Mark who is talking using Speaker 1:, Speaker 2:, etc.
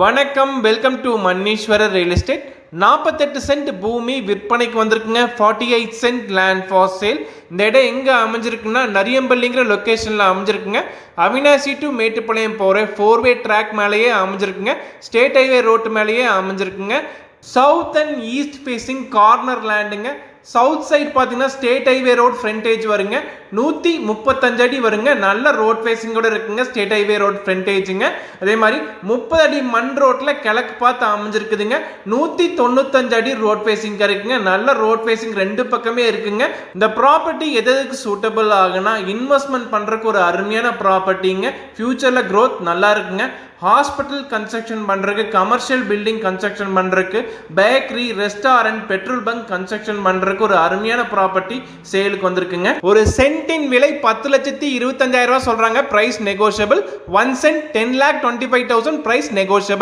Speaker 1: வணக்கம், welcome to Manneeswarar real estate. 48 cent பூமி விற்பனைக்கு வந்திருக்குங்க. 48 சென்ட் லேண்ட் ஃபார் சேல். இந்த இடம் எங்கே அமைஞ்சிருக்குன்னா நரியம்பள்ளிங்கிற லொக்கேஷனில் அமைஞ்சிருக்குங்க. அவினாசி டு மேட்டுப்பாளையம் போகிற 4-வே ட்ராக் மேலேயே அமைஞ்சிருக்குங்க. ஸ்டேட் ஹைவே ரோட்டு மேலேயே அமைஞ்சிருக்குங்க. South and east facing corner லேண்டுங்க. சவுத் சைட் பார்த்தீங்கன்னா ஸ்டேட் ஹைவே ரோட் ஃப்ரண்டேஜ் வருங்க. 135 அடி வருங்க. நல்ல ரோட் ஃபேஸிங்கோட இருக்குங்க. ஸ்டேட் ஹைவே ரோட் ஃப்ரண்டேஜுங்க. அதே மாதிரி 30 அடி மண் ரோட்ல கிழக்கு பார்த்து அமைஞ்சிருக்குதுங்க. 195 அடி ரோட் ஃபேஸிங் இருக்குங்க. நல்ல ரோட் ஃபேஸிங் ரெண்டு பக்கமே இருக்குங்க. இந்த ப்ராப்பர்ட்டி எதுக்கு சூட்டபிள் ஆகுனா இன்வெஸ்ட்மெண்ட் பண்றதுக்கு ஒரு அருமையான ப்ராப்பர்ட்டிங்க. ஃபியூச்சர்ல க்ரோத் நல்லா இருக்குங்க. ஹாஸ்பிட்டல் கன்ஸ்ட்ரக்ஷன் பண்றதுக்கு, கமர்ஷியல் பில்டிங் கன்ஸ்ட்ரக்ஷன் பண்றதுக்கு, bakery, restaurant, petrol bunk construction பண்றதுக்கு ஒரு அருமையான ப்ராப்பர்ட்டி சேலுக்கு வந்திருக்குங்க. ஒரு சென்ட்டின் விலை 10,25,000 சொல்றாங்க. Price negotiable. 1 cent 10,25,000 price negotiable.